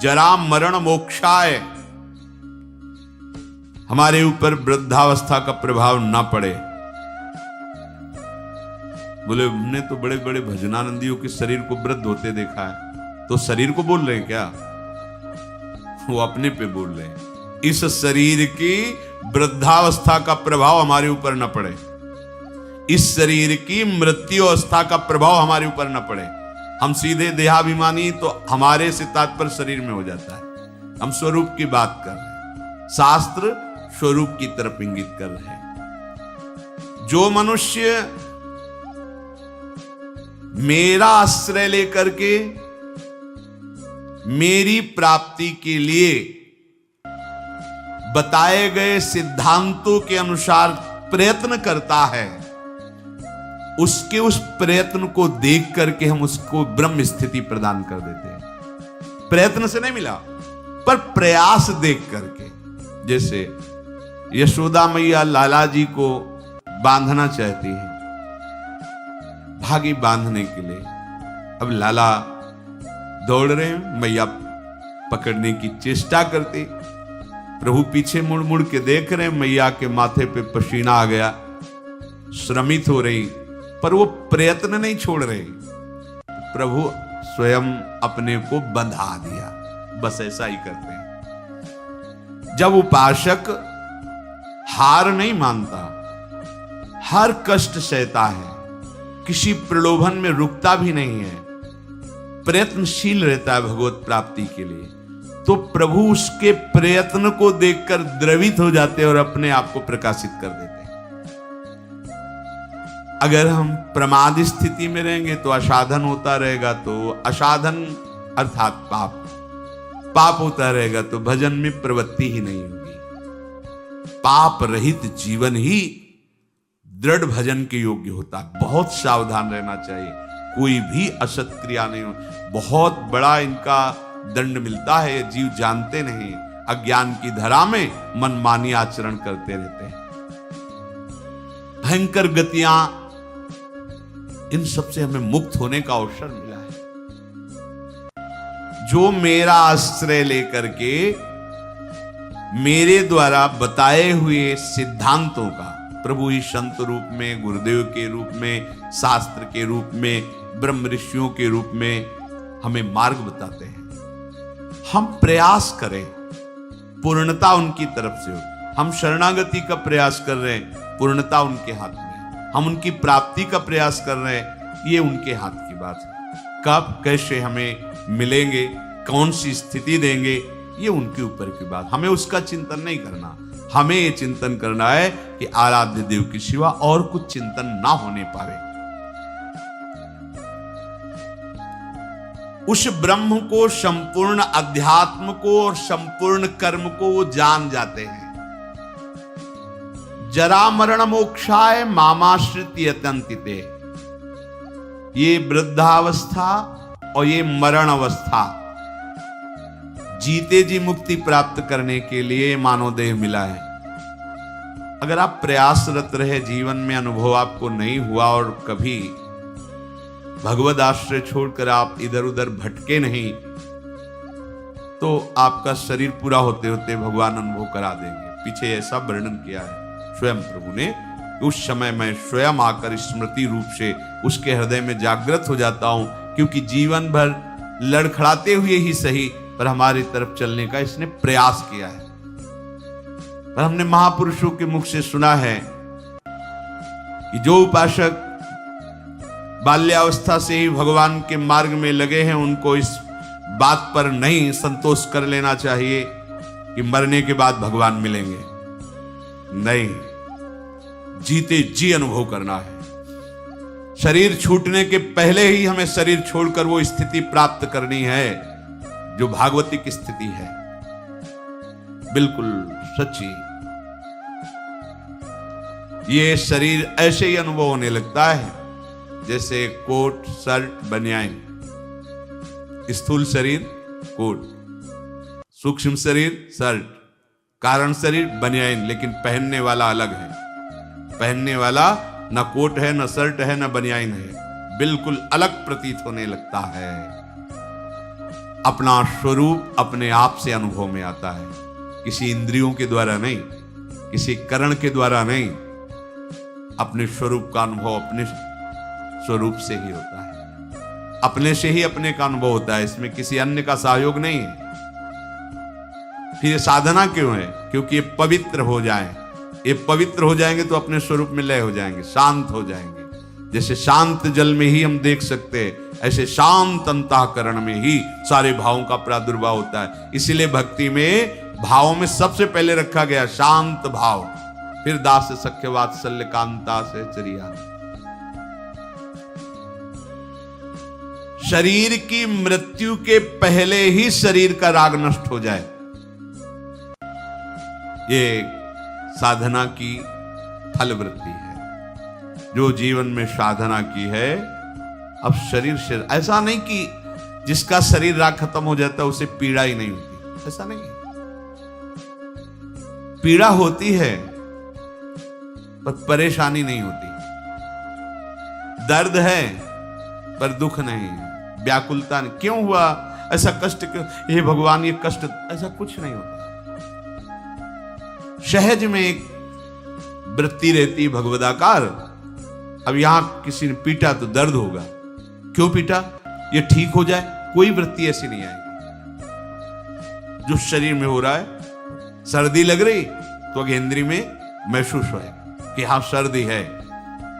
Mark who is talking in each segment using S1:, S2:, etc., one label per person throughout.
S1: जरा मरण मोक्षाय, हमारे ऊपर वृद्धावस्था का प्रभाव ना पड़े। बोले हमने तो बड़े बड़े भजनानंदियों के शरीर को वृद्ध होते देखा है, तो शरीर को बोल रहे हैं क्या? वो अपने पे बोल रहे हैं। इस शरीर की वृद्धावस्था का प्रभाव हमारे ऊपर न पड़े, इस शरीर की मृत्यु अवस्था का प्रभाव हमारे ऊपर न पड़े। हम सीधे देहाभिमानी तो हमारे से तात्पर्य शरीर में हो जाता है। हम स्वरूप की बात कर रहे हैं, शास्त्र स्वरूप की तरफ इंगित कर रहे हैं। जो मनुष्य मेरा आश्रय लेकर के मेरी प्राप्ति के लिए बताए गए सिद्धांतों के अनुसार प्रयत्न करता है, उसके उस प्रयत्न को देख करके हम उसको ब्रह्म स्थिति प्रदान कर देते हैं। प्रयत्न से नहीं मिला, पर प्रयास देख करके। जैसे यशोदा मैया लाला जी को बांधना चाहती है, भागी बांधने के लिए। अब लाला दौड़ रहे हैं, मैया पकड़ने की चेष्टा करती, प्रभु पीछे मुड़ मुड़ के देख रहे हैं, मैया के माथे पे पसीना आ गया, श्रमित हो रही, पर वो प्रयत्न नहीं छोड़ रही। प्रभु स्वयं अपने को बंधा दिया। बस ऐसा ही करते हैं। जब उपासक हार नहीं मानता, हर कष्ट सहता है, किसी प्रलोभन में रुकता भी नहीं है, प्रयत्नशील रहता है भगवत प्राप्ति के लिए, तो प्रभु उसके प्रयत्न को देखकर द्रवित हो जाते हैं और अपने आप को प्रकाशित कर देते हैं। अगर हम प्रमाद स्थिति में रहेंगे तो असाधन होता रहेगा, तो असाधन अर्थात पाप होता रहेगा, तो भजन में प्रवृत्ति ही नहीं होगी। पाप रहित जीवन ही दृढ़ भजन के योग्य होता है। बहुत सावधान रहना चाहिए, कोई भी असत क्रिया नहीं हो। बहुत बड़ा इनका दंड मिलता है, जीव जानते नहीं, अज्ञान की धरा में मनमानी आचरण करते रहते हैं। भयंकर गतियां, इन सबसे हमें मुक्त होने का अवसर मिला है। जो मेरा आश्रय लेकर के मेरे द्वारा बताए हुए सिद्धांतों का, प्रभु ही संत रूप में, गुरुदेव के रूप में, शास्त्र के रूप में, ब्रह्म ऋषियों के रूप में हमें मार्ग बताते हैं, हम प्रयास करें, पूर्णता उनकी तरफ से हो। हम शरणागति का प्रयास कर रहे हैं, पूर्णता उनके हाथ में। हम उनकी प्राप्ति का प्रयास कर रहे हैं, ये उनके हाथ की बात है। कब कैसे हमें मिलेंगे, कौन सी स्थिति देंगे, ये उनके ऊपर की बात। हमें उसका चिंतन नहीं करना, हमें ये चिंतन करना है कि आराध्य देव के सिवा और कुछ चिंतन ना होने पावे। उस ब्रह्म को, संपूर्ण अध्यात्म को और संपूर्ण कर्म को वो जान जाते हैं। जरा मरण मोक्षाय मामाश्रित यतन्तिते, ये वृद्धावस्था और ये मरण अवस्था, जीते जी मुक्ति प्राप्त करने के लिए मानव देह मिला है। अगर आप प्रयासरत रहे, जीवन में अनुभव आपको नहीं हुआ और कभी भगवद आश्रय छोड़कर आप इधर उधर भटके नहीं, तो आपका शरीर पूरा होते होते भगवान अनुभव करा देंगे। पीछे ऐसा वर्णन किया है स्वयं प्रभु ने, उस समय मैं स्वयं आकर स्मृति रूप से उसके हृदय में जागृत हो जाता हूं, क्योंकि जीवन भर लड़खड़ाते हुए ही सही पर हमारी तरफ चलने का इसने प्रयास किया है। पर हमने महापुरुषों के मुख से सुना है कि जो उपासक बाल्यावस्था से ही भगवान के मार्ग में लगे हैं, उनको इस बात पर नहीं संतोष कर लेना चाहिए कि मरने के बाद भगवान मिलेंगे। नहीं, जीते जी अनुभव करना है। शरीर छूटने के पहले ही हमें शरीर छोड़कर वो स्थिति प्राप्त करनी है जो भागवतिक स्थिति है, बिल्कुल सच्ची। ये शरीर ऐसे ही अनुभव होने लगता है जैसे कोट, शर्ट, बनियान। स्थूल शरीर कोट, सूक्ष्म शरीर शर्ट, कारण शरीर बनियान, लेकिन पहनने वाला अलग है। पहनने वाला न कोट है, न शर्ट है, न बनियान है, बिल्कुल अलग प्रतीत होने लगता है। अपना स्वरूप अपने आप से अनुभव में आता है, किसी इंद्रियों के द्वारा नहीं, किसी करण के द्वारा नहीं। अपने स्वरूप का अनुभव अपने स्वरूप से ही होता है, अपने से ही अपने का अनुभव होता है, इसमें किसी अन्य का सहयोग नहीं है। फिर साधना क्यों है? क्योंकि ये पवित्र हो जाए। ये पवित्र हो जाएंगे तो अपने स्वरूप में लय हो जाएंगे, शांत हो जाएंगे। जैसे शांत जल में ही हम देख सकते हैं, ऐसे शांत अंतःकरण में ही सारे भावों का प्रादुर्भाव होता है। इसीलिए भक्ति में भावों में सबसे पहले रखा गया शांत भाव, फिर दास सख्य वात्सल्य कांता से चरिया। शरीर की मृत्यु के पहले ही शरीर का राग नष्ट हो जाए, ये साधना की फलवृत्ति है। जो जीवन में साधना की है, अब शरीर से ऐसा नहीं कि जिसका शरीर राग खत्म हो जाता है उसे पीड़ा ही नहीं होती, ऐसा नहीं है। पीड़ा होती है पर परेशानी नहीं होती, दर्द है पर दुख नहीं है, व्याकुलता नहीं। क्यों हुआ ऐसा कष्ट, क्यों हे भगवान ये कष्ट, ऐसा कुछ नहीं होता। सहज में एक वृत्ति रहती भगवदाकार। अब यहां किसी ने पीटा तो दर्द होगा, क्यों पीटा, ये ठीक हो जाए, कोई वृत्ति ऐसी नहीं आएगी। जो शरीर में हो रहा है, सर्दी लग रही तो अगेंद्री में महसूस होगा कि हाँ सर्दी है,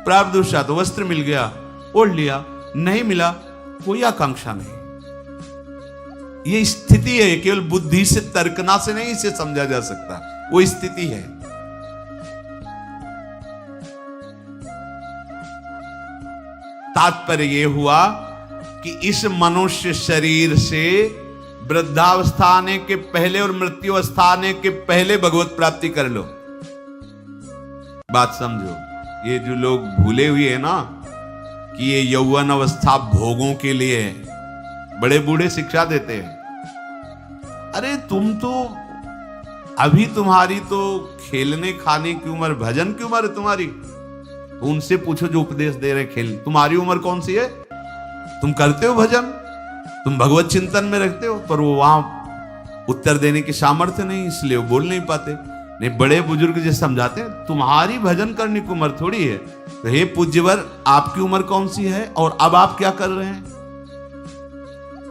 S1: प्रारब्ध तो वस्त्र मिल गया ओढ़ लिया, नहीं मिला कोई आकांक्षा नहीं। ये स्थिति है, केवल बुद्धि से तर्कना से नहीं इसे समझा जा सकता, वो स्थिति है। तात्पर्य यह हुआ कि इस मनुष्य शरीर से वृद्धावस्था आने के पहले और मृत्यु अवस्था आने के पहले भगवत प्राप्ति कर लो। बात समझो, ये जो लोग भूले हुए हैं ना कि ये यौवन अवस्था भोगों के लिए है, बड़े बूढ़े शिक्षा देते हैं। अरे तुम तो अभी, तुम्हारी तो खेलने खाने की उम्र, भजन की उम्र है तुम्हारी। तो उनसे पूछो जो उपदेश दे रहे खेल, तुम्हारी उम्र कौन सी है? तुम करते हो भजन, तुम भगवत चिंतन में रखते हो, पर वो वहां उत्तर देने की सामर्थ्य नहीं, इसलिए वो बोल नहीं पाते। नहीं, बड़े बुजुर्ग जो समझाते हैं तुम्हारी भजन करने की उम्र थोड़ी है। तो हे पूज्यवर, आपकी उम्र कौन सी है और अब आप क्या कर रहे हैं?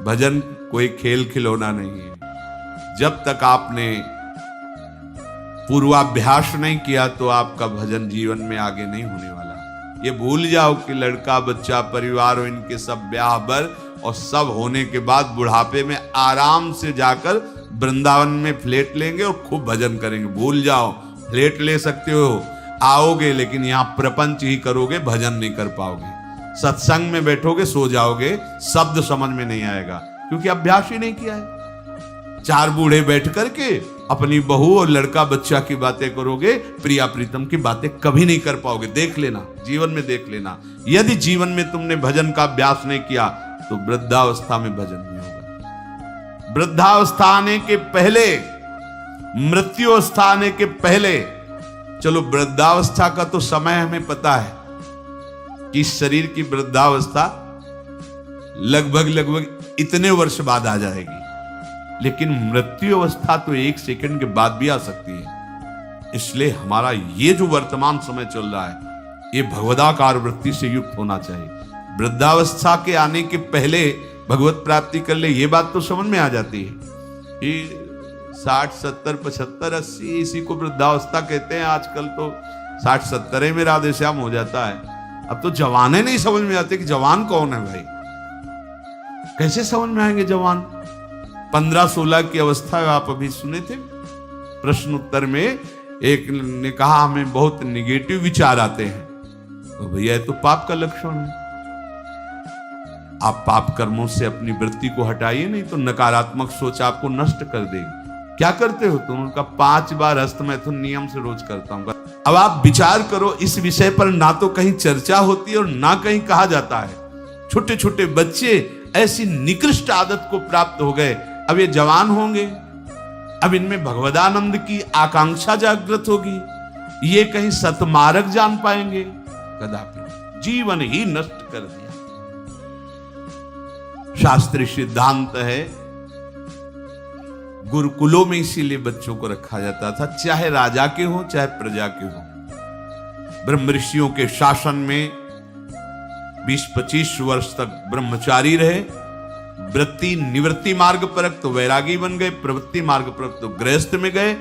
S1: भजन कोई खेल खिलौना नहीं है। जब तक आपने पूर्वाभ्यास नहीं किया तो आपका भजन जीवन में आगे नहीं होने वाला। ये भूल जाओ कि लड़का बच्चा परिवार और इनके सब ब्याह बर और सब होने के बाद बुढ़ापे में आराम से जाकर वृंदावन में फ्लैट लेंगे और खूब भजन करेंगे। भूल जाओ, फ्लैट ले सकते हो, आओगे, लेकिन यहां प्रपंच ही करोगे, भजन नहीं कर पाओगे। सत्संग में बैठोगे, सो जाओगे, शब्द समझ में नहीं आएगा क्योंकि अभ्यास ही नहीं किया है। चार बूढ़े बैठ करके अपनी बहू और लड़का बच्चा की बातें करोगे, प्रिया प्रीतम की बातें कभी नहीं कर पाओगे। देख लेना, जीवन में देख लेना। यदि जीवन में तुमने भजन का अभ्यास नहीं किया तो वृद्धावस्था में भजन नहीं होगा। वृद्धावस्था आने के पहले, मृत्यु अवस्था आने के पहले, चलो वृद्धावस्था का तो समय हमें पता है कि शरीर की वृद्धावस्था लगभग इतने वर्ष बाद आ जाएगी, लेकिन मृत्यु अवस्था तो एक सेकंड के बाद भी आ सकती है। इसलिए हमारा ये जो वर्तमान समय चल रहा है, ये भगवदाकार वृत्ति से युक्त होना चाहिए। वृद्धावस्था के आने के पहले भगवत प्राप्ति कर ले, ये बात तो समझ में आ जाती है कि 60, 70, 75, 80 इसी को वृद्धावस्था कहते हैं। आजकल तो 60, 70 में राधे श्याम हो जाता है। अब तो जवाने नहीं समझ में आते कि जवान कौन है भाई, कैसे समझ में आएंगे जवान? 15-16 की अवस्था आप अभी सुने थे प्रश्न उत्तर में, एक ने कहा हमें बहुत निगेटिव विचार आते हैं। तो भैया ये तो पाप का लक्षण है। आप पाप कर्मों से अपनी वृत्ति को हटाइए, नहीं तो नकारात्मक सोच आपको नष्ट कर देगी। क्या करते हो तुम? उनका 5 बार हस्तमैथुन नियम से रोज करता हूं। अब आप विचार करो, इस विषय पर ना तो कहीं चर्चा होती है और ना कहीं कहा जाता है। छोटे छोटे बच्चे ऐसी निकृष्ट आदत को प्राप्त हो गए, अब ये जवान होंगे, अब इनमें भगवदानंद की आकांक्षा जागृत होगी, ये कहीं सतमार्ग जान पाएंगे? कदापि। जीवन ही नष्ट कर दिया। शास्त्रीय सिद्धांत है गुरुकुलों में इसीलिए बच्चों को रखा जाता था, चाहे राजा के हो चाहे प्रजा के हो। ब्रह्म ऋषियों के शासन में 20-25 वर्ष तक ब्रह्मचारी रहे। वृत्ति निवृत्ति मार्ग पर तो वैरागी बन गए, प्रवृत्ति मार्ग पर तो गृहस्थ में गए।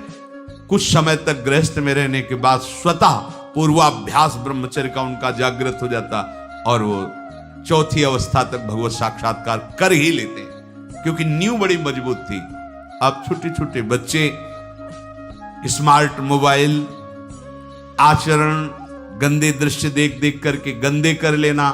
S1: कुछ समय तक गृहस्थ में रहने के बाद स्वतः पूर्वाभ्यास ब्रह्मचर्य का उनका जागृत हो जाता और वो चौथी अवस्था तक भगवत साक्षात्कार कर ही लेते हैं, क्योंकि नींव बड़ी मजबूत थी। अब छोटे छोटे बच्चे स्मार्ट मोबाइल, आचरण, गंदे दृश्य देख देख करके गंदे कर लेना,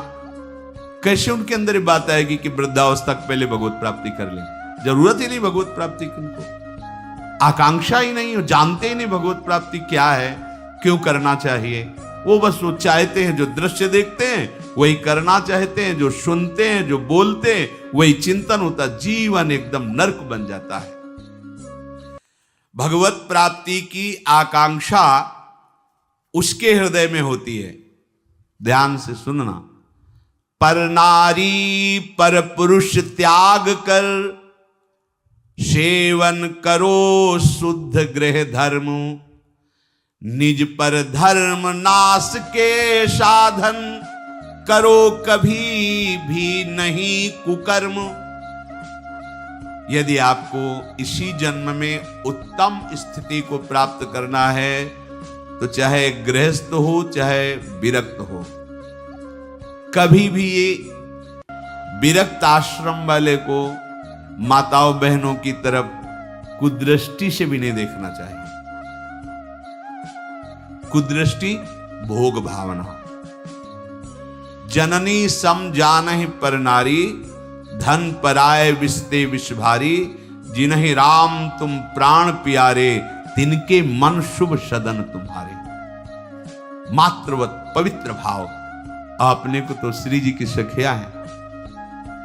S1: कैसे उनके अंदर ये बात आएगी कि वृद्धावस्था पहले भगवत प्राप्ति कर ले? जरूरत ही नहीं भगवत प्राप्ति की, उनको आकांक्षा ही नहीं, जानते ही नहीं भगवत प्राप्ति क्या है, क्यों करना चाहिए। वो बस वो चाहते हैं, जो दृश्य देखते हैं वही करना चाहते हैं, जो सुनते हैं, जो बोलते हैं वही चिंतन होता, जीवन एकदम नरक बन जाता है। भगवत प्राप्ति की आकांक्षा उसके हृदय में होती है। ध्यान से सुनना। पर नारी पर पुरुष त्याग कर, सेवन करो शुद्ध गृह धर्म, निज पर धर्म नाश के साधन, करो कभी भी नहीं कुकर्म। यदि आपको इसी जन्म में उत्तम स्थिति को प्राप्त करना है तो चाहे गृहस्थ हो चाहे विरक्त हो, कभी भी ये विरक्त आश्रम वाले को माताओं बहनों की तरफ कुदृष्टि से भी नहीं देखना चाहिए। कुदृष्टि भोग भावना। जननी सम जानहि पर नारी, धन पराय विस्ते विष भारी, जिन्हि राम तुम प्राण प्यारे, तिनके मन शुभ सदन तुम्हारे। मातृवत पवित्र भाव। आपने को तो श्री जी की सखिया है,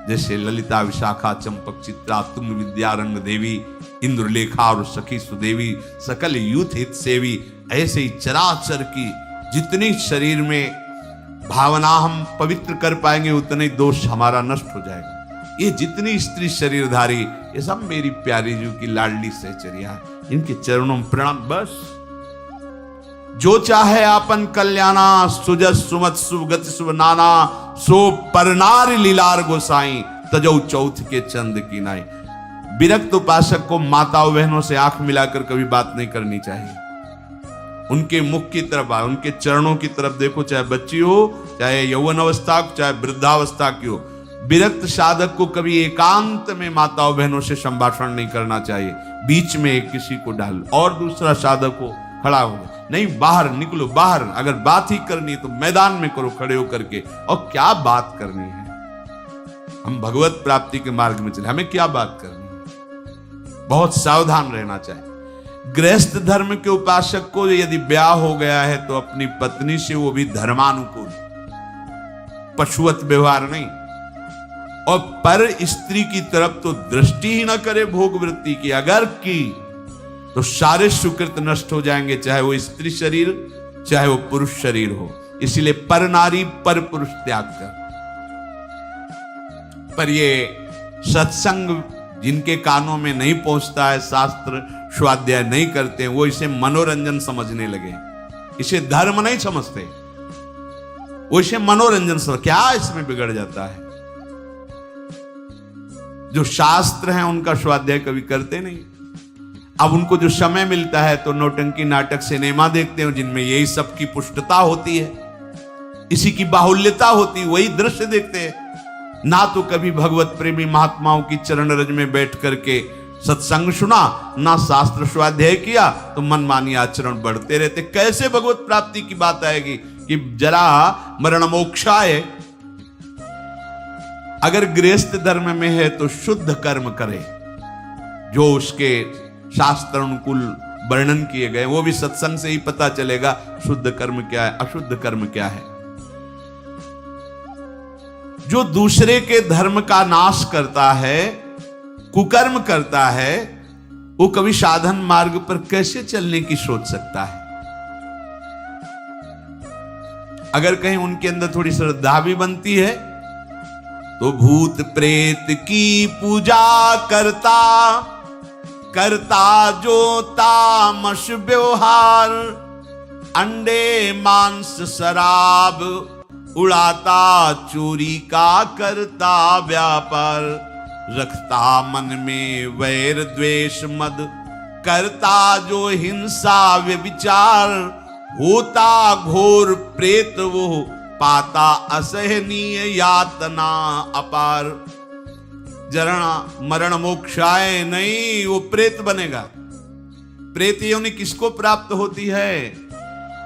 S1: जैसे ललिता, विशाखा, चंपक, चित्रा, तुंग विद्या, रंग देवी, इंद्रलेखा और सखी सुदेवी, सकल यूथ हित सेवी। ऐसे ही चराचर की जितनी शरीर में भावना हम पवित्र कर पाएंगे उतने दोष हमारा नष्ट हो जाएगा। ये जितनी स्त्री शरीरधारी, ये सब मेरी प्यारी जी की लाडली सहचर्या है, इनके चरणों में प्रणाम। बस जो चाहे आपन कल्याणा, सुजस सुमत सुगत शुभ नाना, सो परनार लीलार गोसाई, तजौ चौथ के चंद की नाई। विरक्त उपासक को माताओं बहनों से आंख मिलाकर कभी बात नहीं करनी चाहिए। उनके मुख की तरफ, उनके चरणों की तरफ देखो, चाहे बच्ची हो, चाहे यौवन अवस्था, चाहे वृद्धावस्था की हो। विरक्त साधक को कभी एकांत में माताओं बहनों से संभाषण नहीं करना चाहिए। बीच में किसी को डाल और दूसरा साधक को खड़ा हो, नहीं बाहर निकलो, बाहर अगर बात ही करनी तो मैदान में करो खड़े होकर के। और क्या बात करनी है? हम भगवत प्राप्ति के मार्ग में चले, हमें क्या बात करनी है? बहुत सावधान रहना चाहिए। गृहस्थ धर्म के उपासक को यदि ब्याह हो गया है तो अपनी पत्नी से वो भी धर्मानुकूल, पशुवत व्यवहार नहीं। और पर स्त्री की तरफ तो दृष्टि ही ना करे भोग वृत्ति की। अगर की तो सारे सुकृत नष्ट हो जाएंगे, चाहे वो स्त्री शरीर चाहे वो पुरुष शरीर हो। इसीलिए पर नारी पर पुरुष त्याग कर। पर ये सत्संग जिनके कानों में नहीं पहुंचता है, शास्त्र स्वाध्याय नहीं करते हैं, वो इसे मनोरंजन समझने लगे, इसे धर्म नहीं समझते, वो इसे मनोरंजन समझ। क्या इसमें बिगड़ जाता है? जो शास्त्र हैं उनका स्वाध्याय कभी करते नहीं। अब उनको जो समय मिलता है तो नौटंकी, नाटक, सिनेमा देखते हैं जिनमें यही सब की पुष्टता होती है, इसी की बाहुल्यता होती है, वही दृश्य देखते हैं। ना तो कभी भगवत प्रेमी महात्माओं की चरण रज में बैठ करके सत्संग सुना, ना शास्त्र स्वाध्याय किया, तो मनमानी आचरण बढ़ते रहते। कैसे भगवत प्राप्ति की बात आएगी कि जरा मरण मोक्षाय? अगर गृहस्थ धर्म में है तो शुद्ध कर्म करे, जो उसके शास्त्र अनुकूल वर्णन किए गए, वो भी सत्संग से ही पता चलेगा शुद्ध कर्म क्या है, अशुद्ध कर्म क्या है। जो दूसरे के धर्म का नाश करता है, कुकर्म करता है, वो कभी साधन मार्ग पर कैसे चलने की सोच सकता है? अगर कहीं उनके अंदर थोड़ी श्रद्धा भी बनती है तो भूत प्रेत की पूजा करता, करता जो तामस व्यवहार, अंडे मांस शराब उड़ाता चोरी का करता व्यापार, रखता मन में वैर द्वेष मद, करता जो हिंसा व्यभिचार, होता घोर प्रेत वो पाता असहनीय यातना अपार। जरा मरण मोक्षाए नहीं, वो प्रेत बनेगा। प्रेत योनि किसको प्राप्त होती है?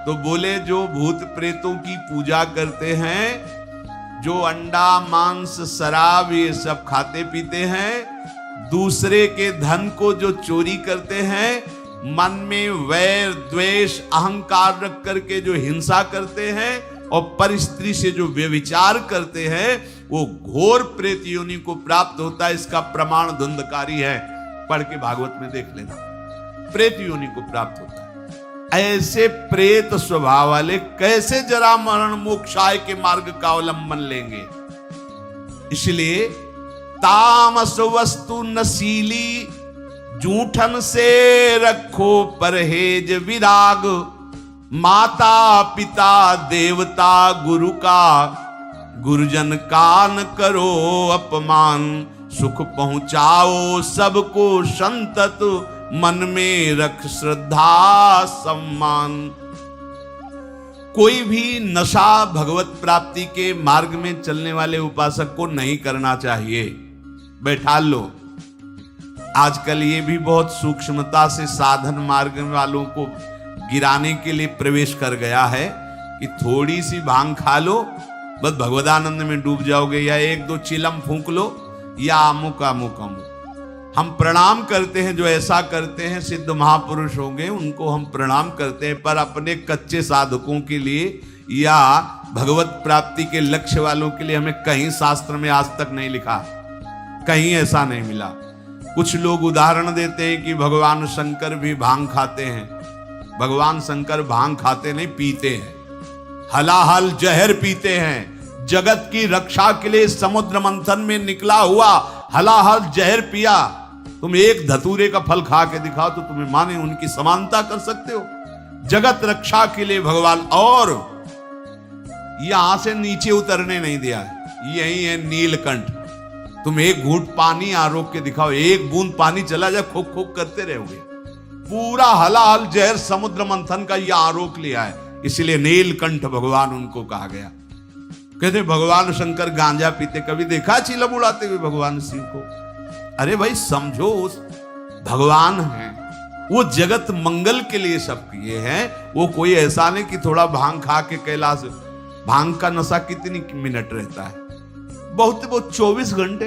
S1: तो बोले जो भूत प्रेतों की पूजा करते हैं, जो अंडा मांस शराब ये सब खाते पीते हैं, दूसरे के धन को जो चोरी करते हैं, मन में वैर द्वेष अहंकार रख करके जो हिंसा करते हैं और पर स्त्री से जो व्यभिचार करते हैं, वो घोर प्रेत योनि को प्राप्त होता है। इसका प्रमाण धुंधकारी है, पढ़ के भागवत में देख लेना। प्रेत योनि को प्राप्त होता है। ऐसे प्रेत स्वभाव वाले कैसे जरा मरण मोक्षाय के मार्ग का अवलंबन लेंगे? इसलिए तामस वस्तु नशीली, जूठन से रखो परहेज विराग, माता पिता देवता गुरु का, गुरुजन का न करो अपमान, सुख पहुंचाओ सबको संतत, मन में रख श्रद्धा सम्मान। कोई भी नशा भगवत प्राप्ति के मार्ग में चलने वाले उपासक को नहीं करना चाहिए। बैठा लो। आजकल ये भी बहुत सूक्ष्मता से साधन मार्ग वालों को गिराने के लिए प्रवेश कर गया है कि थोड़ी सी भांग खा लो, बस भगवदानंद में डूब जाओगे, या एक दो चिलम फूंक लो, या अमुक अमुक अमुक। हम प्रणाम करते हैं, जो ऐसा करते हैं सिद्ध महापुरुष होंगे, उनको हम प्रणाम करते हैं, पर अपने कच्चे साधकों के लिए या भगवत प्राप्ति के लक्ष्य वालों के लिए हमें कहीं शास्त्र में आज तक नहीं लिखा, कहीं ऐसा नहीं मिला। कुछ लोग उदाहरण देते हैं कि भगवान शंकर भी भांग खाते हैं। भगवान शंकर भांग खाते नहीं, पीते हैं, हलाहल जहर पीते हैं। जगत की रक्षा के लिए समुद्र मंथन में निकला हुआ हलाहल जहर पिया। तुम एक धतूरे का फल खा के दिखाओ तो तुम्हें माने उनकी समानता कर सकते हो। जगत रक्षा के लिए भगवान, और यहां से नीचे उतरने नहीं दिया है। यही है नीलकंठ। तुम एक घूंट पानी आरोक के दिखाओ, एक बूंद पानी चला जाए, खोक खोक करते रहोगे। पूरा हलाहल जहर समुद्र मंथन का यह आरोक लिया है, इसलिए नीलकंठ भगवान उनको कहा गया। कहते भगवान शंकर गांजा पीते, कभी देखा चिलम उड़ाते हुए भगवान शिव को? अरे भाई समझो, उस भगवान हैं, वो जगत मंगल के लिए सब किए हैं। वो कोई ऐसा नहीं कि थोड़ा भांग खा के कैलाश। भांग का नशा कितनी मिनट रहता है? बहुत 24 घंटे।